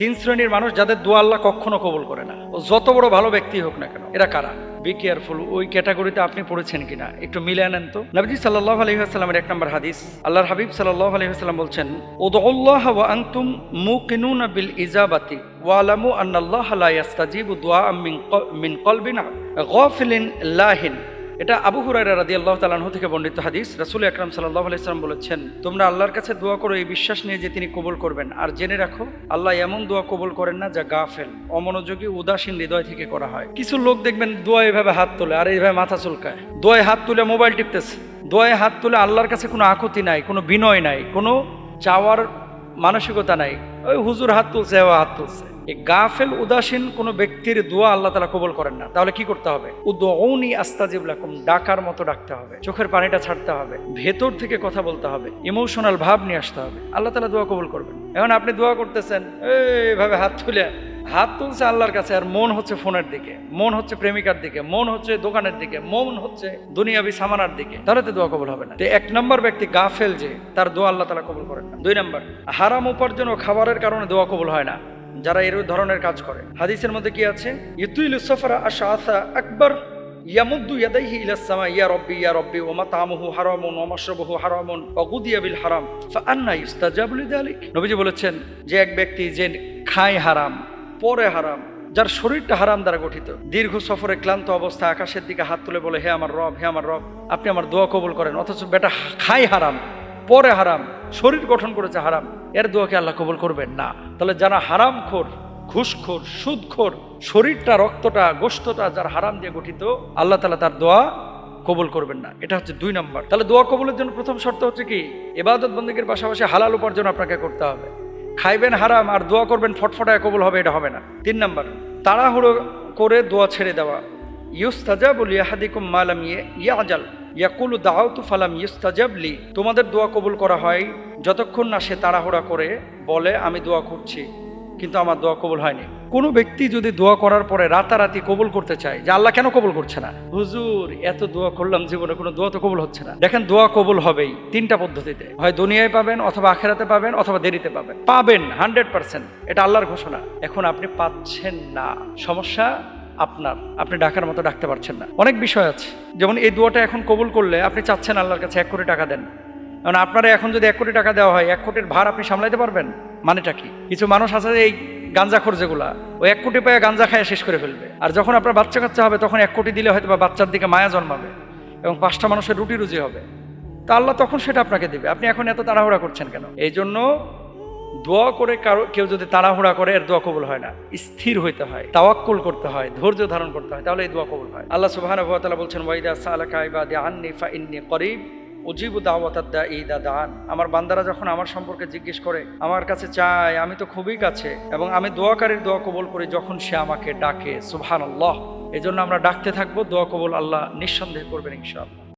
তিন শ্রেণীর মানুষ যাদের দোয়া আল্লাহ কখনো কবুল করে না, ও যত বড় ভালো ব্যক্তি হোক না কেন। এরা কারা? Be careful. ওই ক্যাটাগরিতে আপনি পড়েছেন কিনা একটু মিলে আনেন তো। নবীজি সাল্লাল্লাহু আলাইহি ওয়াসাল্লামের 1 নম্বর হাদিস, আল্লাহর হাবিব সাল্লাল্লাহু আলাইহি ওয়াসাল্লাম বলছেন, উদউল্লাহ ওয়া আনতুম মুকিনুনা বিল ইজাবাতি ওয়া আলামু আন্নাল্লাহা লা ইস্তাজিবু দুআ মিন কলবিন গাফিলিন লাহিন। এটা আবু হুরায়রা রাদিয়াল্লাহু তাআলা আনহু থেকে বর্ণিত হাদিস। রাসূল আকরাম সাল্লাল্লাহু আলাইহি ওয়াসাল্লাম বলেছেন, তোমরা আল্লাহর কাছে দোয়া করো এই বিশ্বাস নিয়ে যে তিনি কবুল করবেন, আর জেনে রাখো আল্লাহ এমন দোয়া কবুল করেন না যা গাফেল, অমনোযোগী, উদাসীন হৃদয় থেকে করা হয়। কিছু লোক দেখবেন দোয়া এভাবে হাত তোলে আর এইভাবে মাথা চুলকায়, দোয়ায় হাত তুলে মোবাইল টিপতেছে, দোয়ায় হাত তুলে আল্লাহর কাছে কোনো আকুতি নাই, কোনো বিনয় নাই, কোনো চাওয়ার মানসিকতা নাই। ওই হুজুর হাত তুলছে, হাত তুলছে। এই গাফেল উদাসীন কোনো ব্যক্তির দোয়া আল্লাহ তাআলা কবুল করেন না। তাহলে কি করতে হবে? উদউনি আস্তাজিব লাকুম, ডাকার মতো ডাকতে হবে, চোখের পানিটা ছাড়তে হবে, ভেতর থেকে কথা বলতে হবে, ইমোশনাল ভাব নিয়ে আসতে হবে, আল্লাহ তাআলা দোয়া কবুল করবেন। এখন আপনি দোয়া করতেছেন এইভাবে হাত তুলে, হাত তুলছে আল্লাহর কাছে আর মন হচ্ছে ফোনের দিকে, মন হচ্ছে প্রেমিকার দিকে, মন হচ্ছে দোকানের দিকে, মন হচ্ছে দুনিয়াবি সামানার দিকে, তাহলে তো দোয়া কবুল হবে না। তো 1 নম্বর ব্যক্তি গাফেল, যে তার দোয়া আল্লাহ তাআলা কবুল করেন না। 2 নম্বর, হারাম উপার্জন ও খাবারের কারণে দোয়া কবুল হয় না, যারা এই ধরনের কাজ করে। হাদিসের মধ্যে কি আছে? ইতুইলু সাফারা আশআসা আকবার ইয়ামুদ্দু ইয়াদাইহি ইলাস সামা ইয়া রাব্বি ওয়া মাতামুহু হারামুন ওয়া মাশরাবুহু হারামুন ওয়া গুদিয়া বিল হারাম ফাআন্না ইস্তাজাবু লিযালিক। নবীজি বলেছেন যে এক ব্যক্তি যে খায় হারাম, পরে হারাম, যার শরীরটা হারাম দ্বারা গঠিত, দীর্ঘ সফরে ক্লান্ত অবস্থায় আকাশের দিকে হাত তুলে বলে, হে আমার রব, হে আমার রব, আপনি আমার দোয়া কবুল করেন, অথচ বেটা খায় হারাম, পরে হারাম, শরীর গঠন করেছে হারাম, এর দোয়াকে আল্লাহ কবুল করবেন না। তাহলে যারা হারামখোর, ঘুষখোর, সুদখোর, শরীরটা, রক্তটা, গোশতটা যার হারাম দিয়ে গঠিত, আল্লাহ তাআলা তার দোয়া কবুল করবেন না। এটা হচ্ছে 2 নম্বর। তাহলে দোয়া কবুলের জন্য প্রথম শর্ত হচ্ছে কি? ইবাদত বন্দেগীর পাশাপাশি হালাল উপার্জন আপনাকে করতে হবে। খাইবেন হারাম আর দোয়া করবেন ফটফটায় কবুল হবে, এটা হবে না। 3 নম্বর, তাড়াহুড়ো করে দোয়া ছেড়ে দেওয়া। ইউস্তাজাবু লিআহাদিকুম মা লাম ইয়াজাল ইয়াকুলু দাআউতু ফালাম ইউস্তাজাব লি। তোমাদের দোয়া কবুল করা হয় যতক্ষণ না সে তাড়াহুড়া করে বলে আমি দোয়া করছি কিন্তু আমার দোয়া কবুল হয়নি। কোনো ব্যক্তি যদি দোয়া করার পরে রাতারাতি কবুল করতে চায়, যে আল্লাহ কেন কবুল করছে না? হুজুর এত দোয়া করলাম, জীবনে কোনো দোয়া তো কবুল হচ্ছে না। দেখেন, দোয়া কবুল হবেই 3টা পদ্ধতিতে, হয় দুনিয়ায় পাবেন, অথবা আখিরাতে পাবেন, অথবা দেরিতে পাবেন। পাবেন 100%, এটা আল্লাহর ঘোষণা। এখন আপনি পাচ্ছেন না, সমস্যা আপনার, আপনি ডাকার মতো ডাকতে পারছেন না। অনেক বিষয় আছে, যেমন এই দোয়াটা এখন কবুল করলে আপনি চাচ্ছেন আল্লাহর কাছে 1 কোটি টাকা দেন। কারণ আপনারা এখন যদি 1 কোটি টাকা দেওয়া হয়, 1 কোটির ভার আপনি সামলাইতে পারবেন? মানেটা কি? কিছু মানুষ আছে এই গাঞ্জাখোর যেগুলা, ওই 1 কোটি পায়ে গাঞ্জা খায় শেষ করে ফেলবে। আর যখন আপনার বাচ্চা কাচ্চা হবে, তখন 1 কোটি দিলে হয়তো বা বাচ্চার দিকে মায়া জন্মাবে এবং 5টা মানুষের রুটি রুজি হবে। তা আল্লাহ তখন সেটা আপনাকে দেবে। আপনি এখন এত তাড়াহুড়া করছেন কেন? এই জন্য দোয়া করে কেউ যদি তাড়াহুড়া করে, এর দোয়া কবুল হয় না। স্থির হইতে হয়, তাওয়াক্কুল করতে হয়, ধৈর্য ধারণ করতে হয়, তাহলে এই দোয়া কবুল হয়। আল্লাহ সুবহানাহু ওয়া তাআলা বলছেন, ওয়াইদা সালাকা ইবাদি আন্নি ফাইন্নী করিব উজিবু দাওয়াতাদ দাঈ ইযা দাআন। আমার বান্দারা যখন আমার সম্পর্কে জিজ্ঞেস করে, আমার কাছে চায়, আমি তো খুবই কাছে, এবং আমি দোয়াকারীর দোয়া কবুল করি যখন সে আমাকে ডাকে। সুবহানাল্লাহ। এই জন্য আমরা ডাকতে থাকবো, দোয়া কবুল আল্লাহ নিঃসন্দেহে করবেন ইনশাআল্লাহ।